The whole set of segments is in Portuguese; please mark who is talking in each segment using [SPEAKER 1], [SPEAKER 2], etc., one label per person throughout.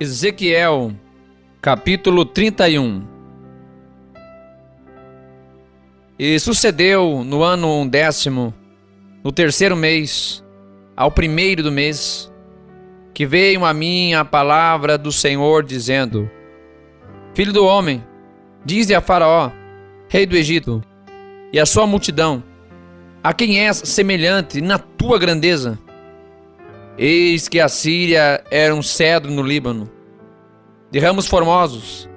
[SPEAKER 1] Ezequiel, capítulo 31. E sucedeu no ano 10º, no terceiro mês, ao primeiro do mês, que veio a mim a palavra do Senhor, dizendo: Filho do homem, dize a Faraó, rei do Egito, e a sua multidão: a quem és semelhante na tua grandeza? Eis que a Síria era um cedro no Líbano, de ramos formosos,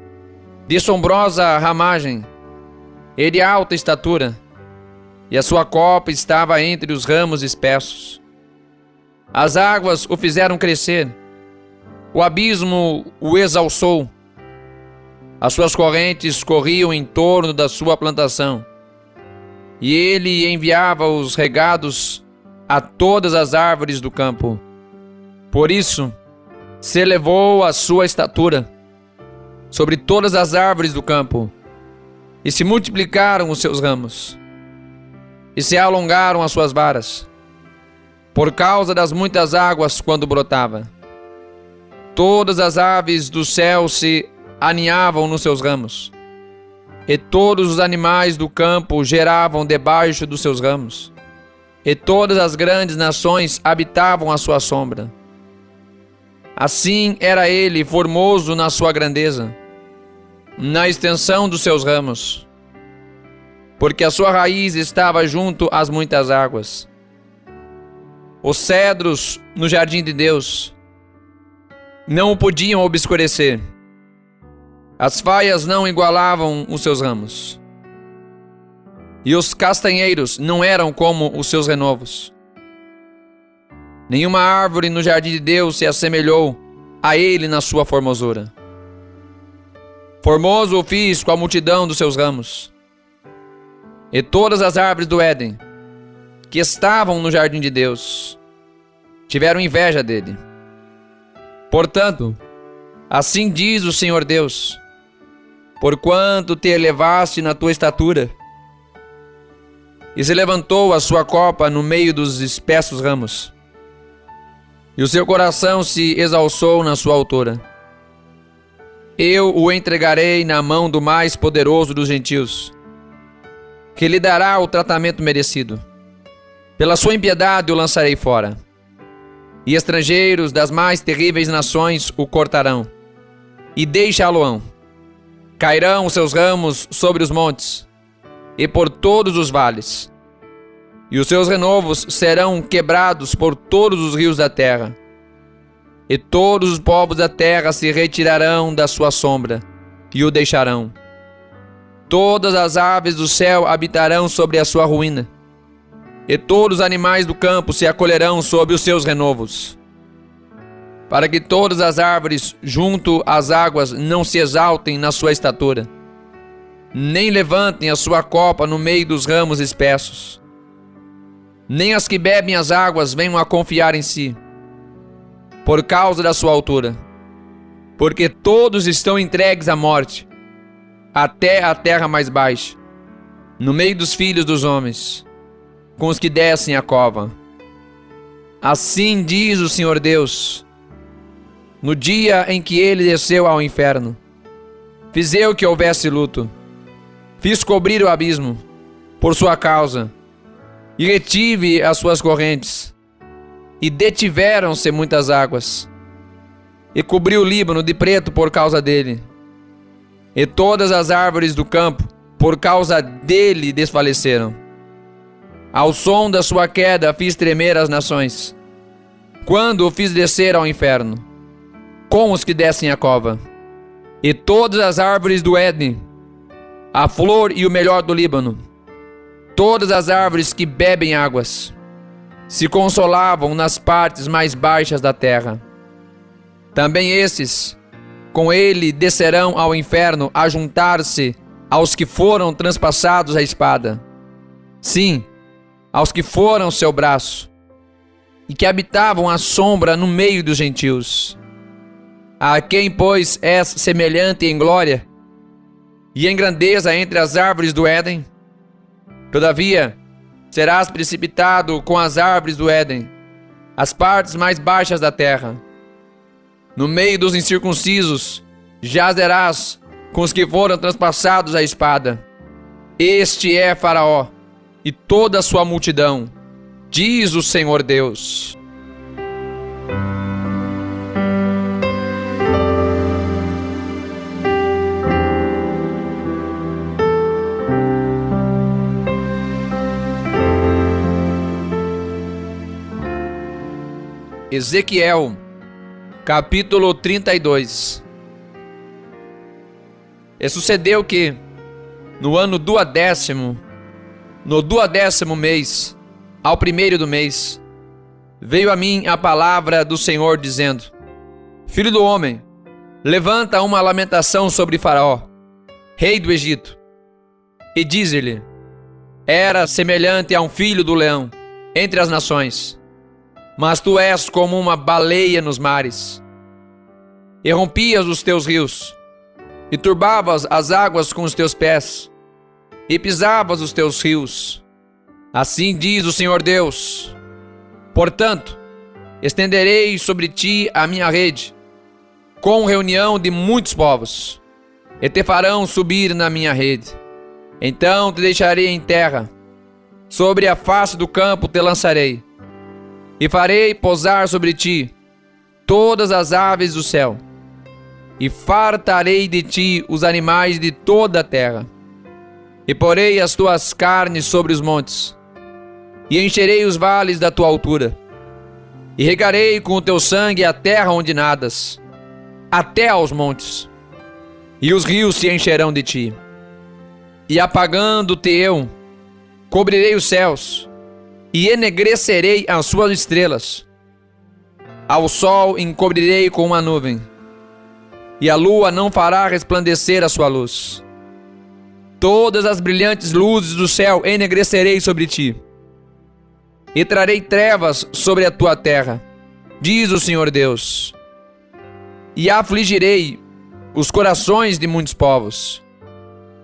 [SPEAKER 1] de assombrosa ramagem, e de alta estatura, e a sua copa estava entre os ramos espessos. As águas o fizeram crescer, o abismo o exalçou, as suas correntes corriam em torno da sua plantação, e ele enviava os regados a todas as árvores do campo. Por isso, se elevou a sua estatura sobre todas as árvores do campo, e se multiplicaram os seus ramos, e se alongaram as suas varas, por causa das muitas águas quando brotava. Todas as aves do céu se aninhavam nos seus ramos, e todos os animais do campo geravam debaixo dos seus ramos, e todas as grandes nações habitavam à sua sombra. Assim era ele formoso na sua grandeza, na extensão dos seus ramos, porque a sua raiz estava junto às muitas águas. Os cedros no jardim de Deus não o podiam obscurecer, as faias não igualavam os seus ramos, e os castanheiros não eram como os seus renovos. Nenhuma árvore no jardim de Deus se assemelhou a ele na sua formosura. Formoso o fiz com a multidão dos seus ramos. E todas as árvores do Éden, que estavam no jardim de Deus, tiveram inveja dele. Portanto, assim diz o Senhor Deus: porquanto te elevaste na tua estatura, e se levantou a sua copa no meio dos espessos ramos, e o seu coração se exalçou na sua altura, eu o entregarei na mão do mais poderoso dos gentios, que lhe dará o tratamento merecido. Pela sua impiedade o lançarei fora, e estrangeiros das mais terríveis nações o cortarão, e deixá-lo-ão. Cairão os seus ramos sobre os montes, e por todos os vales, e os seus renovos serão quebrados por todos os rios da terra. E todos os povos da terra se retirarão da sua sombra, e o deixarão. Todas as aves do céu habitarão sobre a sua ruína, e todos os animais do campo se acolherão sob os seus renovos. Para que todas as árvores junto às águas não se exaltem na sua estatura, nem levantem a sua copa no meio dos ramos espessos, nem as que bebem as águas venham a confiar em si, por causa da sua altura. Porque todos estão entregues à morte, até a terra mais baixa, no meio dos filhos dos homens, com os que descem a cova. Assim diz o Senhor Deus: no dia em que ele desceu ao inferno, fiz eu que houvesse luto, fiz cobrir o abismo por sua causa, e retive as suas correntes, e detiveram-se muitas águas, e cobri o Líbano de preto por causa dele, e todas as árvores do campo por causa dele desfaleceram. Ao som da sua queda fiz tremer as nações, quando o fiz descer ao inferno, com os que descem a cova. E todas as árvores do Éden, a flor e o melhor do Líbano, todas as árvores que bebem águas, se consolavam nas partes mais baixas da terra. Também esses, com ele, descerão ao inferno a juntar-se aos que foram transpassados a espada. Sim, aos que foram seu braço, e que habitavam a sombra no meio dos gentios. A quem, pois, és semelhante em glória e em grandeza entre as árvores do Éden? Todavia, serás precipitado com as árvores do Éden, as partes mais baixas da terra. No meio dos incircuncisos, jazerás com os que foram transpassados à espada. Este é Faraó e toda a sua multidão, diz o Senhor Deus. Ezequiel, capítulo 32. E sucedeu que, no ano duodécimo, no duodécimo mês, ao primeiro do mês, veio a mim a palavra do Senhor, dizendo: Filho do homem, levanta uma lamentação sobre Faraó, rei do Egito, e dize-lhe: Era semelhante a um filho do leão entre as nações, mas tu és como uma baleia nos mares. E rompias os teus rios, e turbavas as águas com os teus pés, e pisavas os teus rios. Assim diz o Senhor Deus: Portanto, estenderei sobre ti a minha rede, com reunião de muitos povos, e te farão subir na minha rede. Então te deixarei em terra, sobre a face do campo te lançarei, e farei pousar sobre ti todas as aves do céu, e fartarei de ti os animais de toda a terra. E porei as tuas carnes sobre os montes, e encherei os vales da tua altura, e regarei com o teu sangue a terra onde nadas, até aos montes, e os rios se encherão de ti. E apagando-te eu, cobrirei os céus, e enegrecerei as suas estrelas. Ao sol encobrirei com uma nuvem, e a lua não fará resplandecer a sua luz. Todas as brilhantes luzes do céu enegrecerei sobre ti, e trarei trevas sobre a tua terra, diz o Senhor Deus. E afligirei os corações de muitos povos,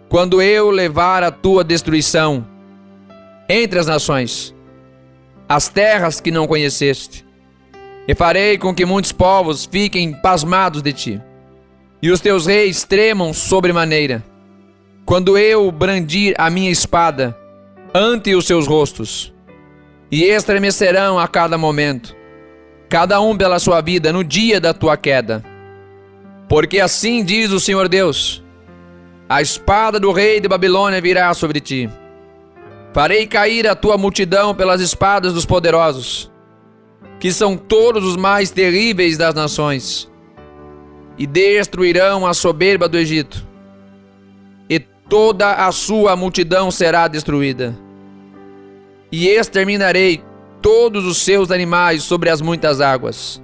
[SPEAKER 1] quando eu levar a tua destruição entre as nações, as terras que não conheceste, e farei com que muitos povos fiquem pasmados de ti, e os teus reis tremam sobremaneira, quando eu brandir a minha espada ante os seus rostos, e estremecerão a cada momento, cada um pela sua vida no dia da tua queda. Porque assim diz o Senhor Deus: a espada do rei de Babilônia virá sobre ti. Farei cair a tua multidão pelas espadas dos poderosos, que são todos os mais terríveis das nações, e destruirão a soberba do Egito, e toda a sua multidão será destruída. E exterminarei todos os seus animais sobre as muitas águas.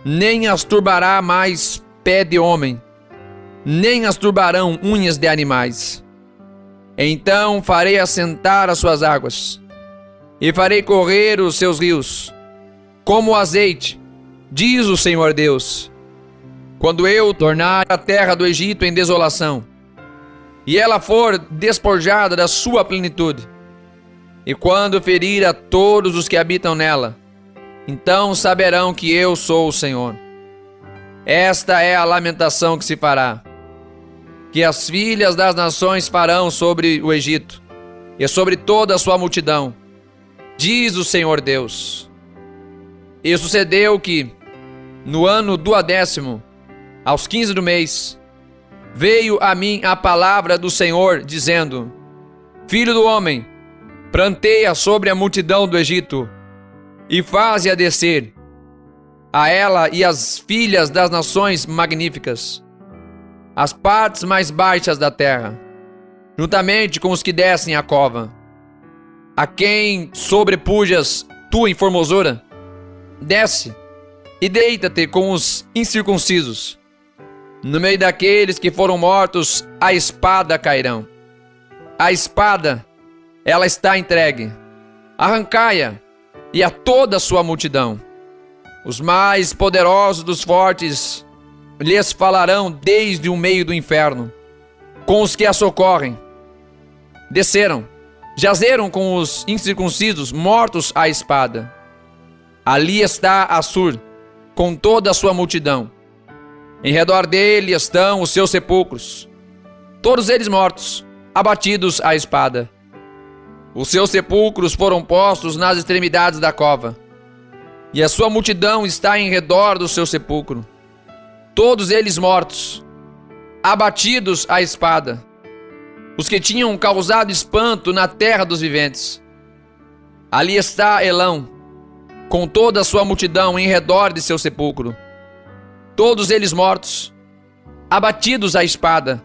[SPEAKER 1] Nem as turbará mais pé de homem, nem as turbarão unhas de animais. Então farei assentar as suas águas, e farei correr os seus rios, como o azeite, diz o Senhor Deus. Quando eu tornar a terra do Egito em desolação, e ela for despojada da sua plenitude, e quando ferir a todos os que habitam nela, então saberão que eu sou o Senhor. Esta é a lamentação que se fará, que as filhas das nações farão sobre o Egito, e sobre toda a sua multidão, diz o Senhor Deus. E sucedeu que, no ano duodécimo, aos 15 do mês, veio a mim a palavra do Senhor, dizendo: Filho do homem, pranteia sobre a multidão do Egito, e faze-a descer, a ela e as filhas das nações magníficas, as partes mais baixas da terra, juntamente com os que descem a cova. A quem sobrepujas tu em formosura, desce e deita-te com os incircuncisos. No meio daqueles que foram mortos, a espada cairão. A espada, ela está entregue. Arrancai-a, e a toda a sua multidão. Os mais poderosos dos fortes lhes falarão desde o meio do inferno, com os que a socorrem. Desceram, jazeram com os incircuncisos, mortos à espada. Ali está Assur, com toda a sua multidão, Em redor dele estão os seus sepulcros, todos eles mortos, abatidos à espada. Os seus sepulcros foram postos nas extremidades da cova, e a sua multidão está em redor do seu sepulcro. Todos eles mortos, abatidos à espada, os que tinham causado espanto na terra dos viventes. Ali está Elão, com toda a sua multidão em redor de seu sepulcro. Todos eles mortos, abatidos à espada,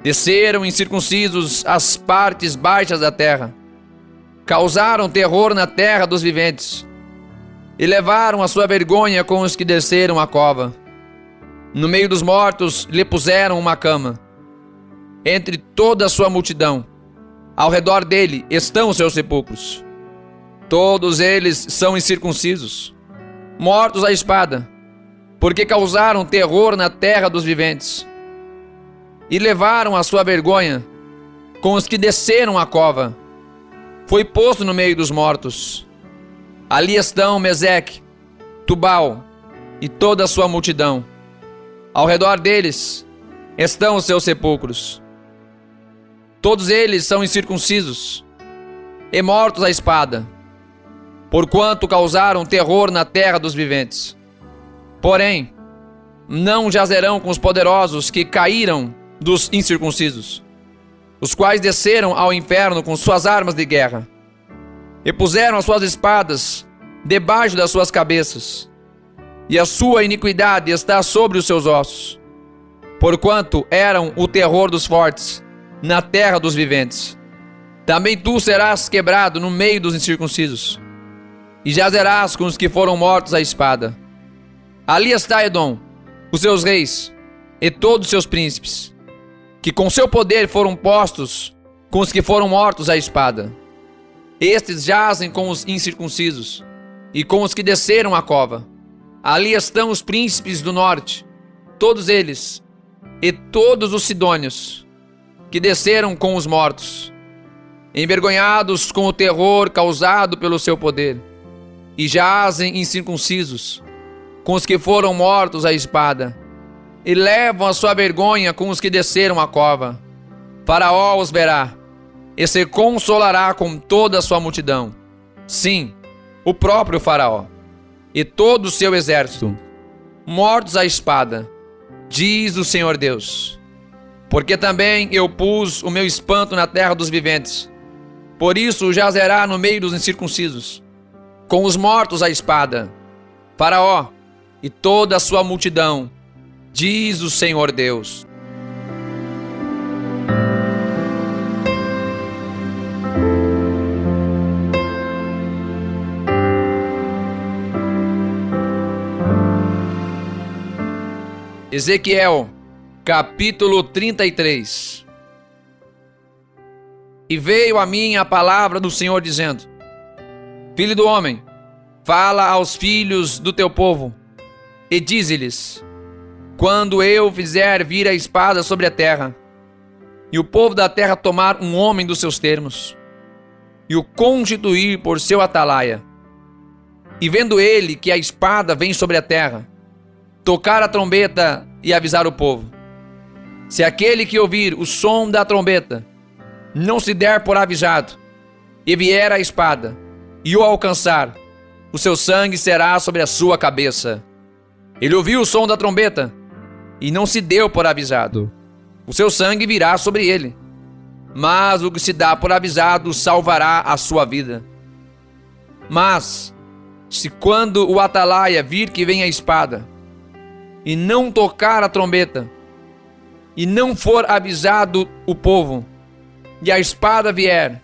[SPEAKER 1] desceram incircuncisos às partes baixas da terra, causaram terror na terra dos viventes, e levaram a sua vergonha com os que desceram a cova. No meio dos mortos lhe puseram uma cama. Entre toda a sua multidão, ao redor dele estão os seus sepulcros. Todos eles são incircuncisos, mortos à espada, porque causaram terror na terra dos viventes, e levaram a sua vergonha com os que desceram a cova. Foi posto no meio dos mortos. Ali estão Meseque, Tubal e toda a sua multidão. Ao redor deles estão os seus sepulcros. Todos eles são incircuncisos e mortos à espada, porquanto causaram terror na terra dos viventes. Porém, não jazerão com os poderosos que caíram dos incircuncisos, os quais desceram ao inferno com suas armas de guerra, e puseram as suas espadas debaixo das suas cabeças, e a sua iniquidade está sobre os seus ossos, porquanto eram o terror dos fortes na terra dos viventes. Também tu serás quebrado no meio dos incircuncisos, e jazerás com os que foram mortos à espada. Ali está Edom, os seus reis e todos os seus príncipes, que com seu poder foram postos com os que foram mortos à espada. Estes jazem com os incircuncisos e com os que desceram a cova. Ali estão os príncipes do norte, todos eles, e todos os sidônios, que desceram com os mortos, envergonhados com o terror causado pelo seu poder, e jazem incircuncisos com os que foram mortos à espada, e levam a sua vergonha com os que desceram a cova. Faraó os verá, e se consolará com toda a sua multidão. Sim, o próprio Faraó, e todo o seu exército, mortos à espada, diz o Senhor Deus. Porque também eu pus o meu espanto na terra dos viventes, por isso jazerá no meio dos incircuncisos, com os mortos à espada, Faraó e toda a sua multidão, diz o Senhor Deus. Ezequiel, capítulo 33. E veio a mim a palavra do Senhor dizendo: Filho do homem, fala aos filhos do teu povo, e dize-lhes: quando eu fizer vir a espada sobre a terra, e o povo da terra tomar um homem dos seus termos, e o constituir por seu atalaia, e vendo ele que a espada vem sobre a terra, tocar a trombeta e avisar o povo. Se aquele que ouvir o som da trombeta não se der por avisado, e vier a espada, e o alcançar, o seu sangue será sobre a sua cabeça. Ele ouviu o som da trombeta, e não se deu por avisado, o seu sangue virá sobre ele. Mas o que se dá por avisado salvará a sua vida. Mas, se quando o atalaia vir que vem a espada, e não tocar a trombeta, e não for avisado o povo, e a espada vier,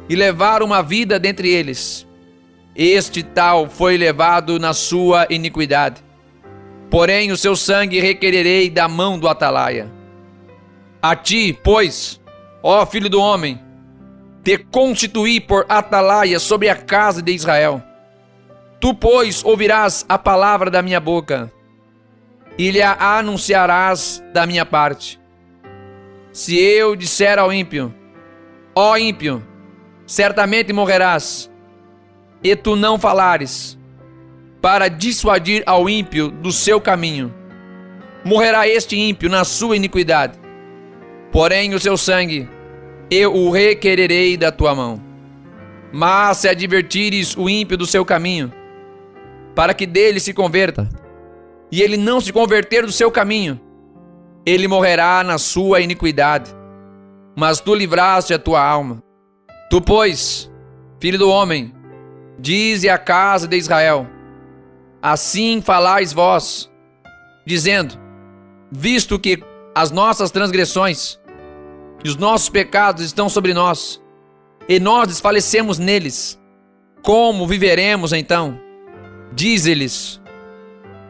[SPEAKER 1] e levar uma vida dentre eles, este tal foi levado na sua iniquidade. Porém o seu sangue requererei da mão do atalaia. A ti, pois, ó filho do homem, te constituí por atalaia sobre a casa de Israel. Tu, pois, ouvirás a palavra da minha boca, e lhe a anunciarás da minha parte. Se eu disser ao ímpio: ó ímpio, certamente morrerás, e tu não falares, para dissuadir ao ímpio do seu caminho, morrerá este ímpio na sua iniquidade. Porém o seu sangue eu o requererei da tua mão. Mas se advertires o ímpio do seu caminho, para que dele se converta, e ele não se converter do seu caminho, ele morrerá na sua iniquidade, mas tu livraste a tua alma. Tu, pois, filho do homem, dize à casa de Israel: assim falais vós, dizendo: visto que as nossas transgressões e os nossos pecados estão sobre nós, e nós desfalecemos neles, como viveremos então? Dize-lhes: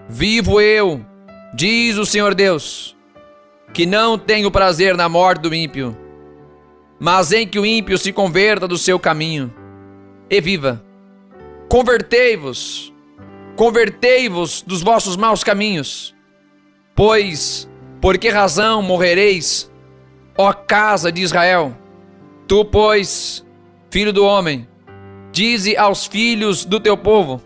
[SPEAKER 1] vivo eu, diz o Senhor Deus, que não tenho prazer na morte do ímpio, mas em que o ímpio se converta do seu caminho e viva. Convertei-vos dos vossos maus caminhos, pois por que razão morrereis, ó casa de Israel? Tu, pois, filho do homem, dize aos filhos do teu povo: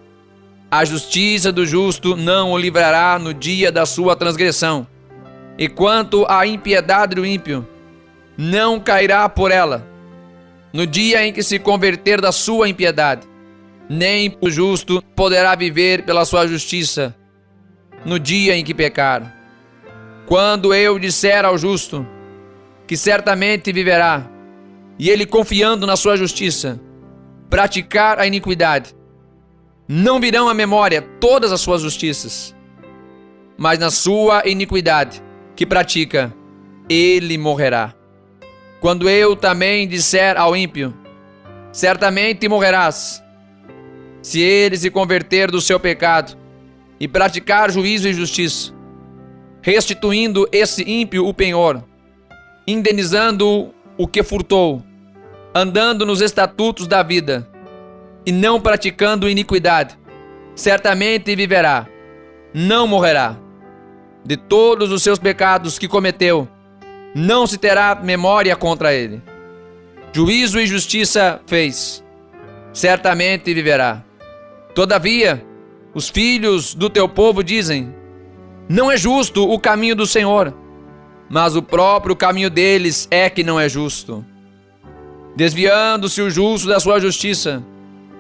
[SPEAKER 1] a justiça do justo não o livrará no dia da sua transgressão, e quanto à impiedade do ímpio, não cairá por ela no dia em que se converter da sua impiedade, nem o justo poderá viver pela sua justiça no dia em que pecar. Quando eu disser ao justo que certamente viverá, e ele, confiando na sua justiça, praticar a iniquidade, não virão à memória todas as suas justiças, mas na sua iniquidade que pratica, ele morrerá. Quando eu também disser ao ímpio: certamente morrerás, se ele se converter do seu pecado e praticar juízo e justiça, restituindo esse ímpio o penhor, indenizando o que furtou, andando nos estatutos da vida e não praticando iniquidade, certamente viverá, não morrerá. De todos os seus pecados que cometeu, não se terá memória contra ele. Juízo e justiça fez, certamente viverá. Todavia, os filhos do teu povo dizem: não é justo o caminho do Senhor, mas o próprio caminho deles é que não é justo. Desviando-se o justo da sua justiça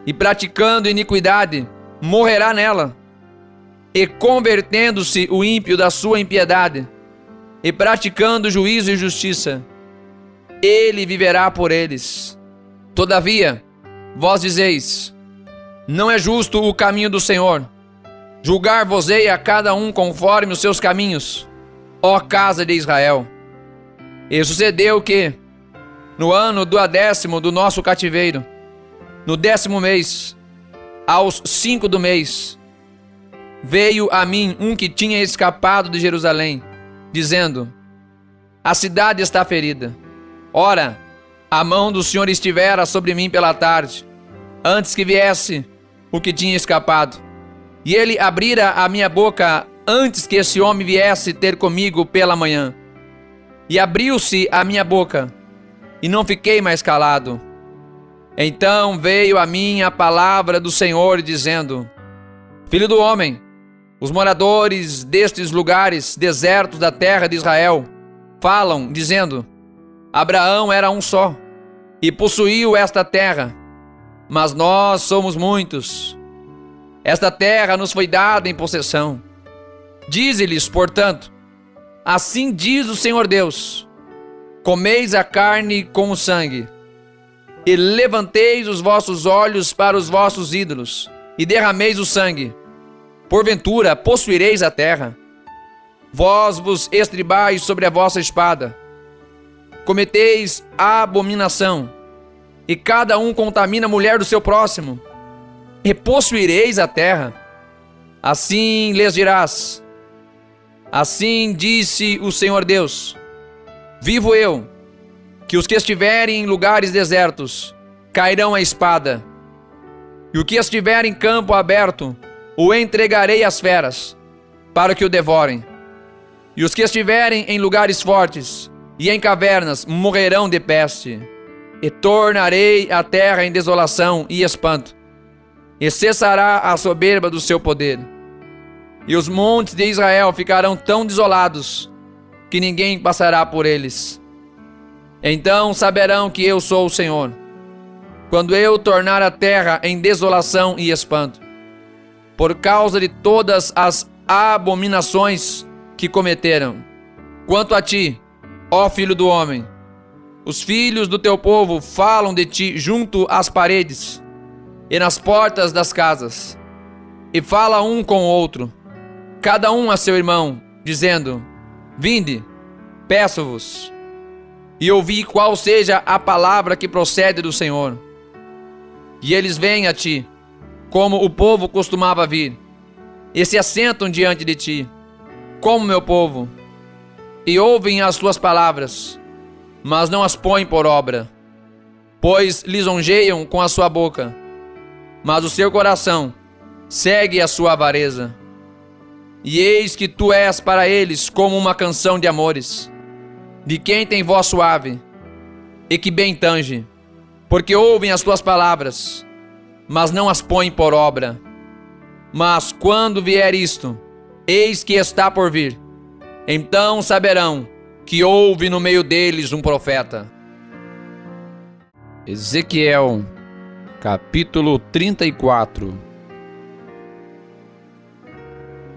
[SPEAKER 1] e praticando iniquidade, morrerá nela. E convertendo-se o ímpio da sua impiedade e praticando juízo e justiça, ele viverá por eles. Todavia, vós dizeis: não é justo o caminho do Senhor. Julgar-vos-ei a cada um conforme os seus caminhos, ó casa de Israel. E sucedeu que, no ano do 10º do nosso cativeiro, no 10º mês, aos 5 do mês, veio a mim um que tinha escapado de Jerusalém, dizendo: a cidade está ferida. Ora, a mão do Senhor estivera sobre mim pela tarde, antes que viesse o que tinha escapado. E ele abrira a minha boca antes que esse homem viesse ter comigo pela manhã. E abriu-se a minha boca, e não fiquei mais calado. Então veio a mim a palavra do Senhor, dizendo: filho do homem, os moradores destes lugares desertos da terra de Israel falam, dizendo: Abraão era um só, e possuiu esta terra, mas nós somos muitos. Esta terra nos foi dada em possessão. Dize-lhes, portanto: assim diz o Senhor Deus: comeis a carne com o sangue, e levanteis os vossos olhos para os vossos ídolos, e derrameis o sangue. Porventura possuireis a terra. Vós vos estribais sobre a vossa espada, cometeis a abominação, e cada um contamina a mulher do seu próximo, e possuireis a terra. Assim lhes dirás: assim disse o Senhor Deus: vivo eu, que os que estiverem em lugares desertos cairão à espada, e o que estiver em campo aberto o entregarei às feras, para que o devorem. E os que estiverem em lugares fortes e em cavernas morrerão de peste. E tornarei a terra em desolação e espanto, e cessará a soberba do seu poder. e os montes de Israel ficarão tão desolados que ninguém passará por eles. Então saberão que eu sou o Senhor, quando eu tornar a terra em desolação e espanto, por causa de todas as abominações que cometeram. Quanto a ti, ó filho do homem, os filhos do teu povo falam de ti junto às paredes e nas portas das casas, e fala um com o outro, cada um a seu irmão, dizendo: Vinde, peço-vos, e ouvi qual seja a palavra que procede do Senhor. E eles vêm a ti, como o povo costumava vir, e se assentam diante de ti, como meu povo, e ouvem as tuas palavras, mas não as põem por obra, pois lisonjeiam com a sua boca, mas o seu coração segue a sua avareza. E eis que tu és para eles como uma canção de amores, de quem tem voz suave, e que bem tange, porque ouvem as tuas palavras, mas não as põem por obra. Mas quando vier isto, eis que está por vir, então saberão que houve no meio deles um profeta. Ezequiel, capítulo 34.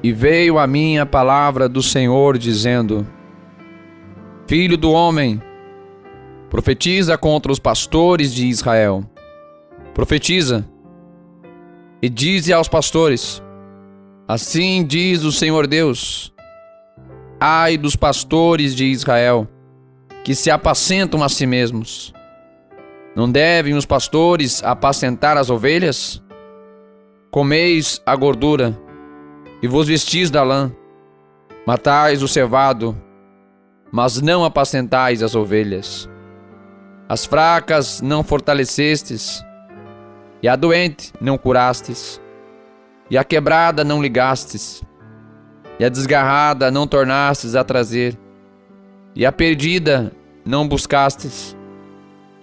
[SPEAKER 1] E veio a mim a palavra do Senhor, dizendo: Filho do homem, profetiza contra os pastores de Israel. Profetiza e dize aos pastores: Assim diz o Senhor Deus: Ai dos pastores de Israel, que se apacentam a si mesmos. Não devem os pastores apacentar as ovelhas? Comeis a gordura e vos vestis da lã, matais o cevado, mas não apacentais as ovelhas. As fracas não fortalecestes, e a doente não curastes, e a quebrada não ligastes, e a desgarrada não tornastes a trazer, e a perdida não buscastes,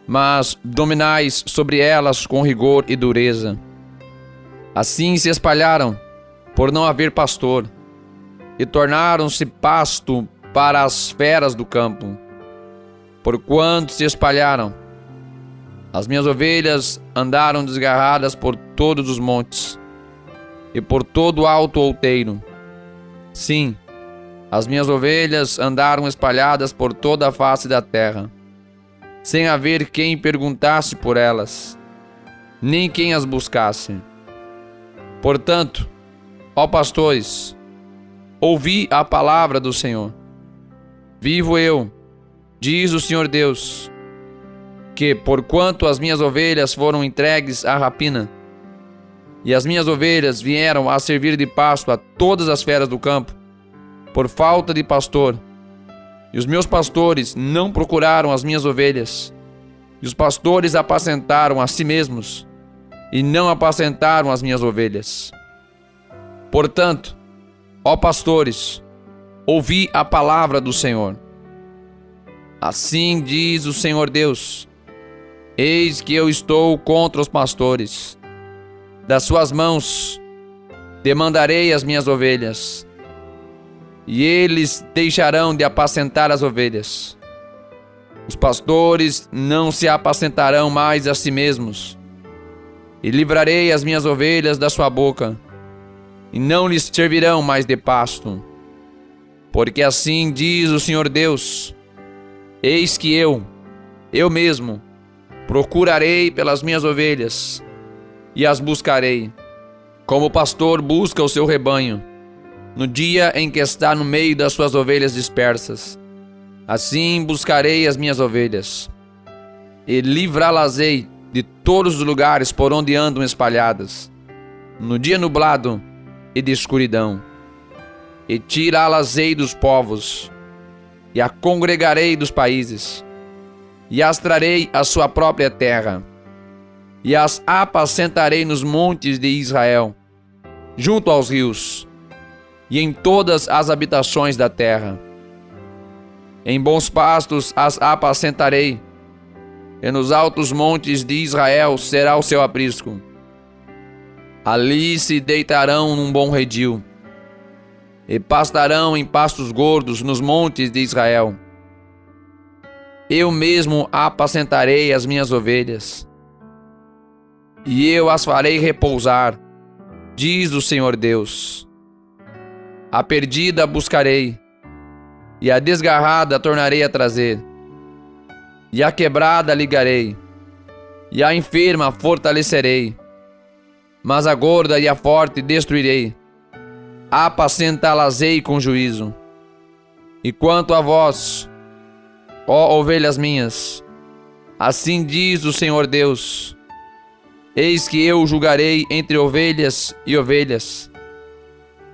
[SPEAKER 1] mas dominais sobre elas com rigor e dureza. Assim se espalharam por não haver pastor, e tornaram-se pasto para as feras do campo. Porquanto se espalharam, as minhas ovelhas andaram desgarradas por todos os montes, e por todo o alto outeiro. Sim, as minhas ovelhas andaram espalhadas por toda a face da terra, sem haver quem perguntasse por elas, nem quem as buscasse. Portanto, ó pastores, ouvi a palavra do Senhor. Vivo eu, diz o Senhor Deus, que porquanto as minhas ovelhas foram entregues à rapina, e as minhas ovelhas vieram a servir de pasto a todas as feras do campo, por falta de pastor, e os meus pastores não procuraram as minhas ovelhas, e os pastores apacentaram a si mesmos, e não apacentaram as minhas ovelhas. Portanto, ó pastores, ouvi a palavra do Senhor. Assim diz o Senhor Deus: Eis que eu estou contra os pastores. Das suas mãos demandarei as minhas ovelhas, e eles deixarão de apacentar as ovelhas. Os pastores não se apacentarão mais a si mesmos, e livrarei as minhas ovelhas da sua boca, e não lhes servirão mais de pasto. Porque assim diz o Senhor Deus: Eis que eu mesmo, procurarei pelas minhas ovelhas, e as buscarei, como o pastor busca o seu rebanho, no dia em que está no meio das suas ovelhas dispersas. Assim buscarei as minhas ovelhas, e livrá-las-ei de todos os lugares por onde andam espalhadas, no dia nublado e de escuridão, e tirá-las-ei dos povos, e a congregarei dos países, e as trarei à sua própria terra, e as apacentarei nos montes de Israel, junto aos rios, e em todas as habitações da terra. Em bons pastos as apacentarei, e nos altos montes de Israel será o seu aprisco. Ali se deitarão num bom redil, e pastarão em pastos gordos nos montes de Israel. Eu mesmo apacentarei as minhas ovelhas, e eu as farei repousar, diz o Senhor Deus. A perdida buscarei, e a desgarrada tornarei a trazer, e a quebrada ligarei, e a enferma fortalecerei, mas a gorda e a forte destruirei, apacentá-las-ei com juízo. E quanto a vós, ó ovelhas minhas, assim diz o Senhor Deus: eis que eu julgarei entre ovelhas e ovelhas,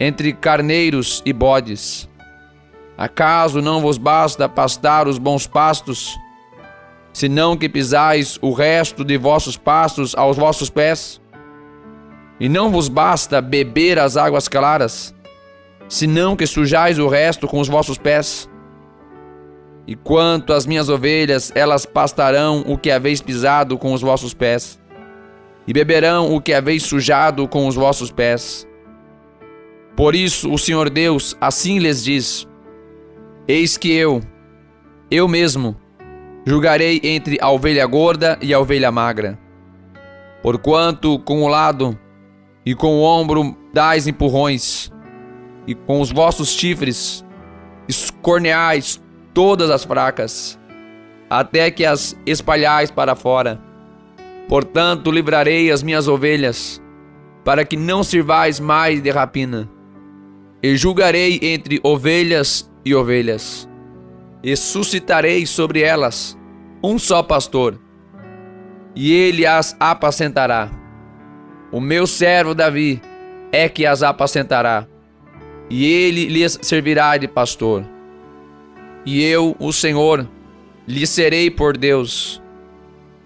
[SPEAKER 1] entre carneiros e bodes. Acaso não vos basta pastar os bons pastos, senão que pisais o resto de vossos pastos aos vossos pés? E não vos basta beber as águas claras, senão que sujais o resto com os vossos pés? E quanto às minhas ovelhas, elas pastarão o que haveis pisado com os vossos pés, e beberão o que haveis sujado com os vossos pés. Por isso o Senhor Deus assim lhes diz: eis que eu mesmo, julgarei entre a ovelha gorda e a ovelha magra. Porquanto com o lado e com o ombro dais empurrões, e com os vossos chifres escorneais todas as fracas, até que as espalhais para fora. Portanto livrarei as minhas ovelhas, para que não sirvais mais de rapina, e julgarei entre ovelhas e ovelhas, e suscitarei sobre elas um só pastor, e ele as apacentará. O meu servo Davi é que as apacentará, e ele lhes servirá de pastor. E eu, o Senhor, lhe serei por Deus,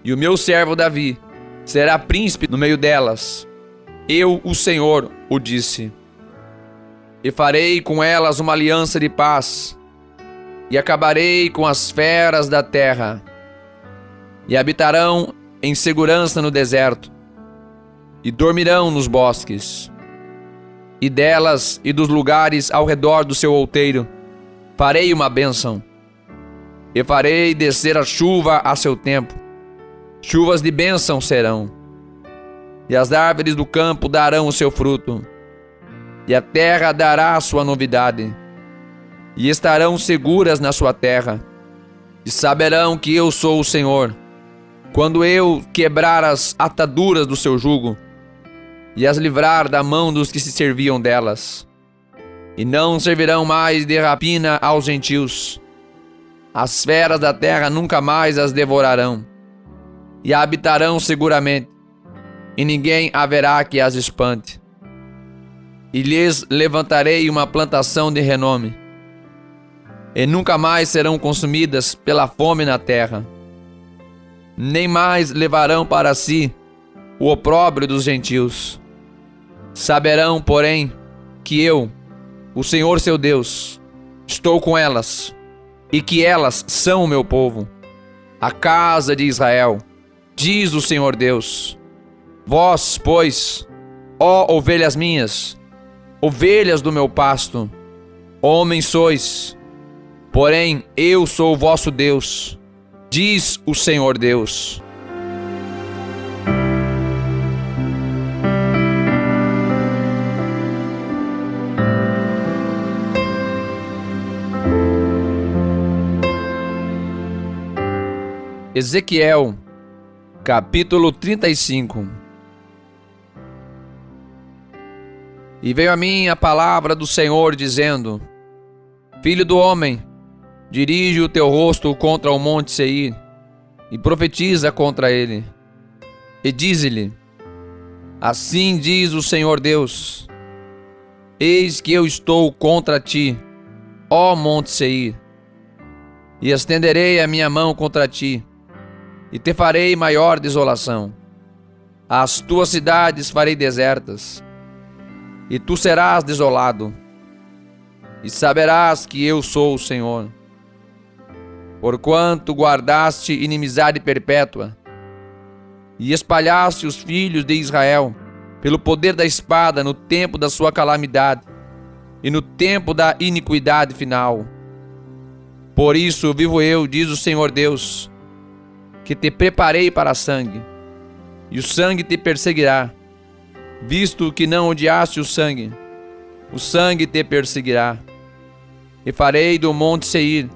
[SPEAKER 1] e o meu servo Davi será príncipe no meio delas. Eu, o Senhor, o disse. E farei com elas uma aliança de paz, e acabarei com as feras da terra, e habitarão em segurança no deserto, e dormirão nos bosques. E delas e dos lugares ao redor do seu outeiro farei uma bênção, e farei descer a chuva a seu tempo. Chuvas de bênção serão, e as árvores do campo darão o seu fruto, e a terra dará a sua novidade, e estarão seguras na sua terra, e saberão que eu sou o Senhor, quando eu quebrar as ataduras do seu jugo, e as livrar da mão dos que se serviam delas. E não servirão mais de rapina aos gentios. As feras da terra nunca mais as devorarão, e habitarão seguramente, e ninguém haverá que as espante. E lhes levantarei uma plantação de renome, e nunca mais serão consumidas pela fome na terra, nem mais levarão para si o opróbrio dos gentios. Saberão, porém, que eu, o Senhor seu Deus, estou com elas, e que elas são o meu povo, a casa de Israel, diz o Senhor Deus. Vós, pois, ó ovelhas minhas, ovelhas do meu pasto, homens sois, porém eu sou o vosso Deus, diz o Senhor Deus. Ezequiel, capítulo 35. E veio a mim a palavra do Senhor, dizendo: Filho do homem, dirige o teu rosto contra o monte Seir, e profetiza contra ele. E dize-lhe: Assim diz o Senhor Deus: Eis que eu estou contra ti, ó monte Seir, e estenderei a minha mão contra ti, e te farei maior desolação. As tuas cidades farei desertas, e tu serás desolado, e saberás que eu sou o Senhor. Porquanto guardaste inimizade perpétua, e espalhaste os filhos de Israel pelo poder da espada no tempo da sua calamidade, e no tempo da iniquidade final. Por isso vivo eu, diz o Senhor Deus, que te preparei para sangue, e o sangue te perseguirá, visto que não odiaste o sangue te perseguirá. E farei do monte Seir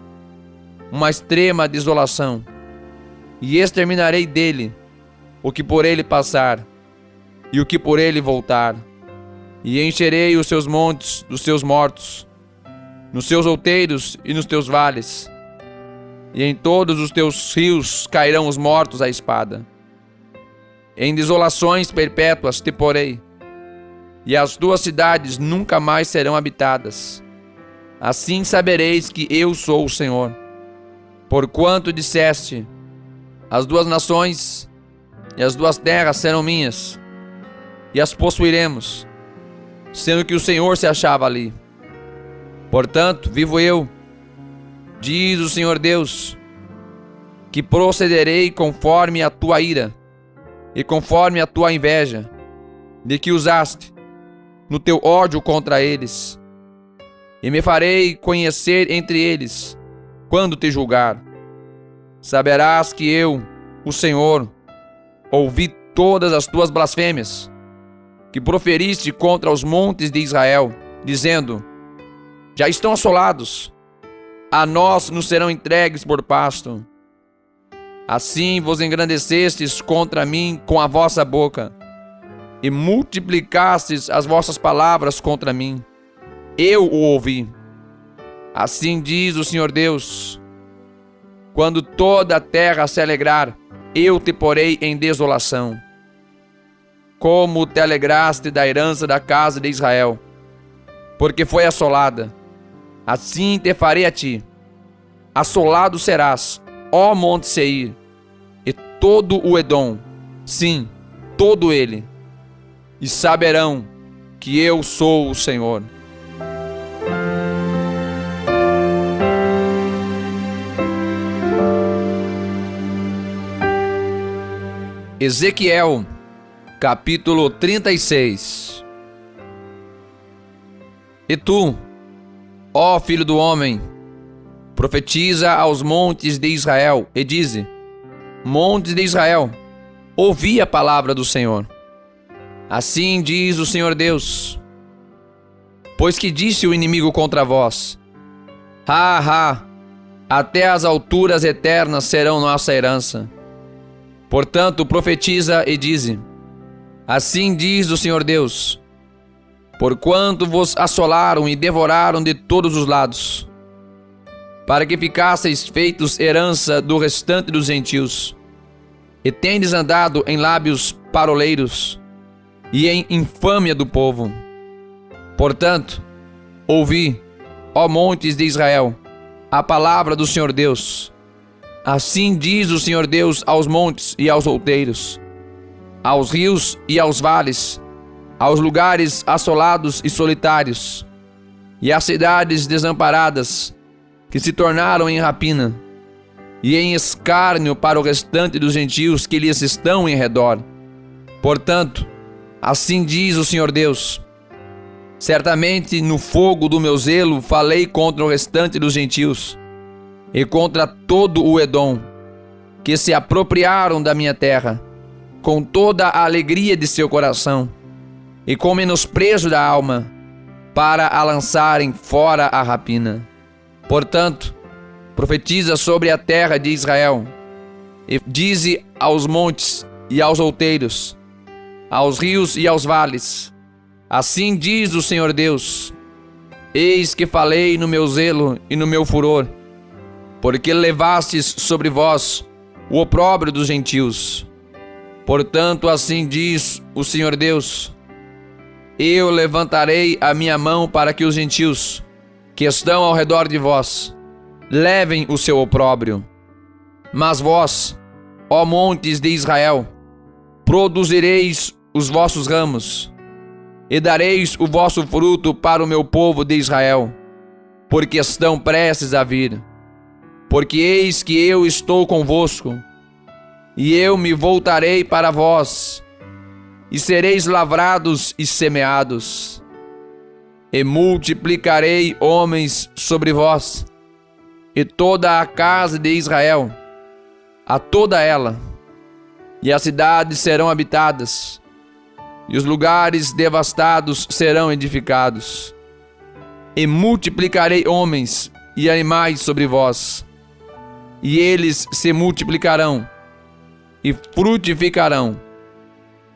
[SPEAKER 1] uma extrema desolação, e exterminarei dele o que por ele passar, e o que por ele voltar. E encherei os seus montes dos seus mortos, nos seus outeiros e nos teus vales, e em todos os teus rios cairão os mortos à espada. Em desolações perpétuas te porei, e as tuas cidades nunca mais serão habitadas. Assim sabereis que eu sou o Senhor. Porquanto disseste: as duas nações e as duas terras serão minhas, e as possuiremos, sendo que o Senhor se achava ali. Portanto, vivo eu, diz o Senhor Deus, que procederei conforme a tua ira e conforme a tua inveja, de que usaste no teu ódio contra eles, e me farei conhecer entre eles quando te julgar. Saberás que eu, o Senhor, ouvi todas as tuas blasfêmias que proferiste contra os montes de Israel, dizendo: já estão assolados, a nós nos serão entregues por pasto. Assim vos engrandecestes contra mim com a vossa boca, e multiplicastes as vossas palavras contra mim. Eu o ouvi. Assim diz o Senhor Deus: quando toda a terra se alegrar, eu te porei em desolação. Como te alegraste da herança da casa de Israel, porque foi assolada, assim te farei a ti. Assolado serás, ó monte Seir, e todo o Edom, sim, todo ele, e saberão que eu sou o Senhor. Ezequiel, capítulo 36. E tu, ó filho do homem, profetiza aos montes de Israel, e dize: montes de Israel, ouvi a palavra do Senhor. Assim diz o Senhor Deus: pois que disse o inimigo contra vós: até as alturas eternas serão nossa herança. Portanto, profetiza e dize: assim diz o Senhor Deus: porquanto vos assolaram e devoraram de todos os lados, para que ficasseis feitos herança do restante dos gentios, e tendes andado em lábios paroleiros e em infâmia do povo. Portanto, ouvi, ó montes de Israel, a palavra do Senhor Deus. Assim diz o Senhor Deus aos montes e aos outeiros, aos rios e aos vales, aos lugares assolados e solitários, e às cidades desamparadas, que se tornaram em rapina, e em escárnio para o restante dos gentios que lhes estão em redor. Portanto, assim diz o Senhor Deus: certamente no fogo do meu zelo falei contra o restante dos gentios, e contra todo o Edom, que se apropriaram da minha terra, com toda a alegria de seu coração, e com menosprezo da alma, para a lançarem fora a rapina. Portanto, profetiza sobre a terra de Israel, e dize aos montes e aos outeiros, aos rios e aos vales: assim diz o Senhor Deus: eis que falei no meu zelo e no meu furor, porque levastes sobre vós o opróbrio dos gentios. Portanto, assim diz o Senhor Deus: eu levantarei a minha mão para que os gentios que estão ao redor de vós levem o seu opróbrio. Mas vós, ó montes de Israel, produzireis os vossos ramos, e dareis o vosso fruto para o meu povo de Israel, porque estão prestes a vir. Porque eis que eu estou convosco, e eu me voltarei para vós, e sereis lavrados e semeados, e multiplicarei homens sobre vós, e toda a casa de Israel, a toda ela, e as cidades serão habitadas, e os lugares devastados serão edificados. E multiplicarei homens e animais sobre vós, e eles se multiplicarão e frutificarão,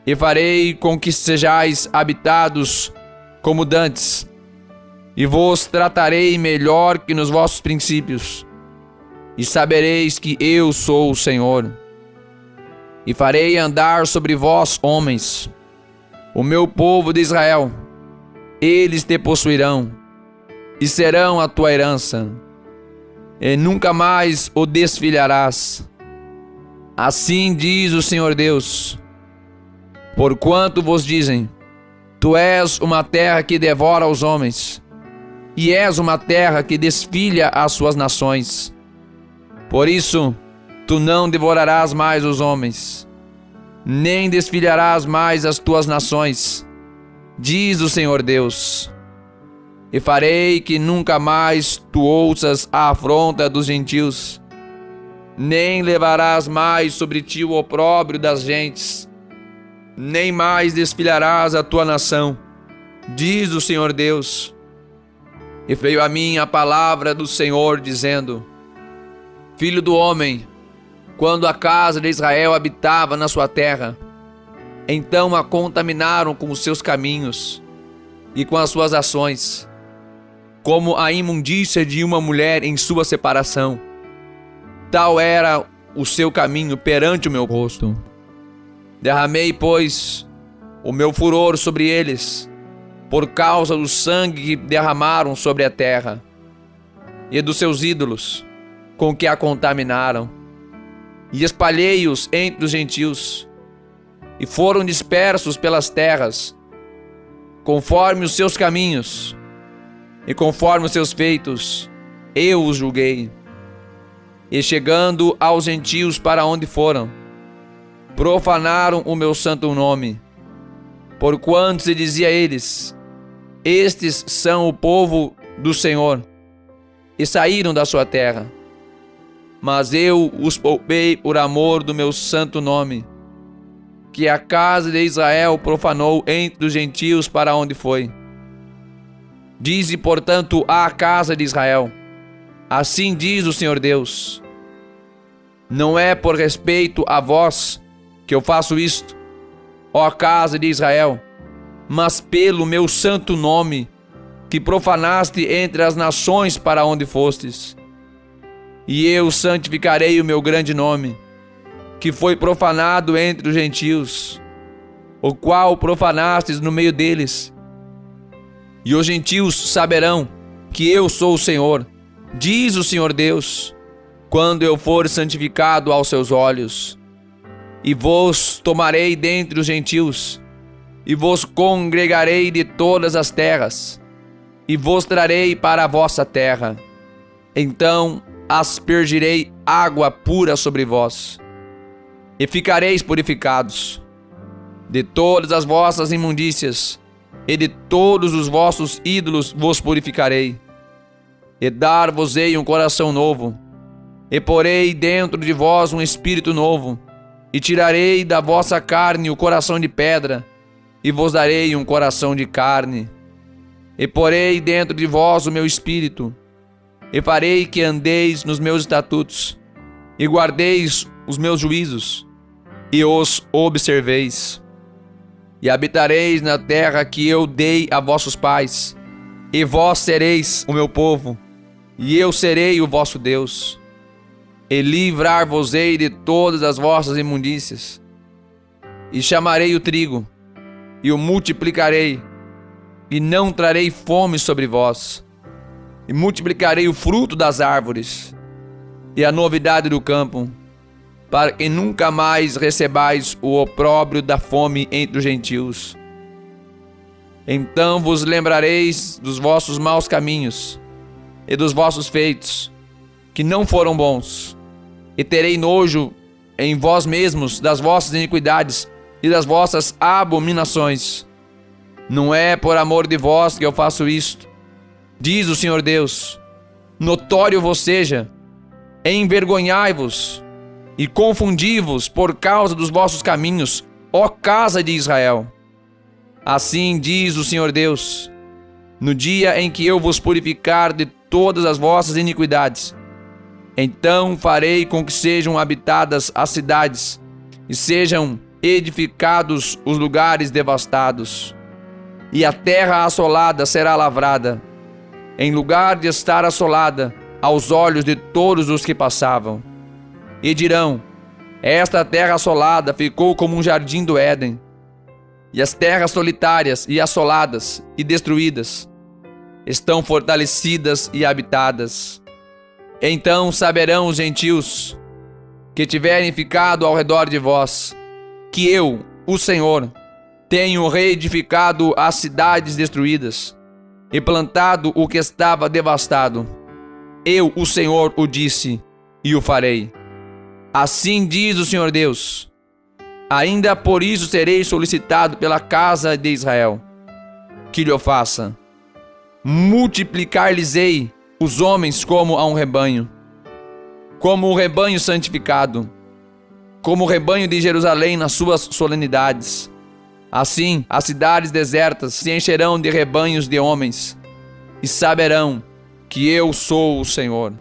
[SPEAKER 1] e farei com que sejais habitados como dantes, e vos tratarei melhor que nos vossos princípios, e sabereis que eu sou o Senhor. E farei andar sobre vós homens, o meu povo de Israel, eles te possuirão, e serão a tua herança, e nunca mais o desfilharás. Assim diz o Senhor Deus: porquanto vos dizem, tu és uma terra que devora os homens, e és uma terra que desfilha as suas nações. Por isso, tu não devorarás mais os homens, nem desfilharás mais as tuas nações, diz o Senhor Deus. E farei que nunca mais tu ouças a afronta dos gentios, nem levarás mais sobre ti o opróbrio das gentes, nem mais desfilharás a tua nação, diz o Senhor Deus. E veio a mim a palavra do Senhor, dizendo: filho do homem, quando a casa de Israel habitava na sua terra, então a contaminaram com os seus caminhos e com as suas ações, como a imundícia de uma mulher em sua separação. Tal era o seu caminho perante o meu rosto. Derramei, pois, o meu furor sobre eles, por causa do sangue que derramaram sobre a terra, e dos seus ídolos, com que a contaminaram. E espalhei-os entre os gentios, e foram dispersos pelas terras, conforme os seus caminhos, e conforme os seus feitos, eu os julguei. E chegando aos gentios para onde foram, profanaram o meu santo nome, porquanto se dizia a eles: estes são o povo do Senhor, e saíram da sua terra. Mas eu os poupei por amor do meu santo nome, que a casa de Israel profanou entre os gentios para onde foi. Dize, portanto, à casa de Israel: assim diz o Senhor Deus: não é por respeito a vós que eu faço isto, ó casa de Israel, mas pelo meu santo nome, que profanaste entre as nações para onde fostes. E eu santificarei o meu grande nome, que foi profanado entre os gentios, o qual profanastes no meio deles. E os gentios saberão que eu sou o Senhor, diz o Senhor Deus, quando eu for santificado aos seus olhos. E vos tomarei dentre os gentios, e vos congregarei de todas as terras, e vos trarei para a vossa terra. Então aspergirei água pura sobre vós, e ficareis purificados. De todas as vossas imundícias e de todos os vossos ídolos vos purificarei, e dar-vos-ei um coração novo, e porei dentro de vós um espírito novo, e tirarei da vossa carne o coração de pedra, e vos darei um coração de carne. E porei dentro de vós o meu espírito, e farei que andeis nos meus estatutos, e guardeis os meus juízos, e os observeis. E habitareis na terra que eu dei a vossos pais, e vós sereis o meu povo, e eu serei o vosso Deus. E livrar-vos-ei de todas as vossas imundícias, e chamarei o trigo, e o multiplicarei, e não trarei fome sobre vós, e multiplicarei o fruto das árvores, e a novidade do campo, para que nunca mais recebais o opróbrio da fome entre os gentios. Então vos lembrareis dos vossos maus caminhos, e dos vossos feitos, que não foram bons, e terei nojo em vós mesmos das vossas iniquidades e das vossas abominações. Não é por amor de vós que eu faço isto, diz o Senhor Deus. Notório vos seja, envergonhai-vos e confundi-vos por causa dos vossos caminhos, ó casa de Israel. Assim diz o Senhor Deus: no dia em que eu vos purificar de todas as vossas iniquidades, então farei com que sejam habitadas as cidades e sejam edificados os lugares devastados, e a terra assolada será lavrada, em lugar de estar assolada aos olhos de todos os que passavam. E dirão: esta terra assolada ficou como um jardim do Éden, e as terras solitárias e assoladas e destruídas estão fortalecidas e habitadas. Então saberão os gentios que tiverem ficado ao redor de vós, que eu, o Senhor, tenho reedificado as cidades destruídas e plantado o que estava devastado. Eu, o Senhor, o disse e o farei. Assim diz o Senhor Deus: ainda por isso serei solicitado pela casa de Israel, que lhe faça. Multiplicar-lhes-ei os homens como a um rebanho, como o rebanho santificado, como o rebanho de Jerusalém nas suas solenidades. Assim, as cidades desertas se encherão de rebanhos de homens, e saberão que eu sou o Senhor.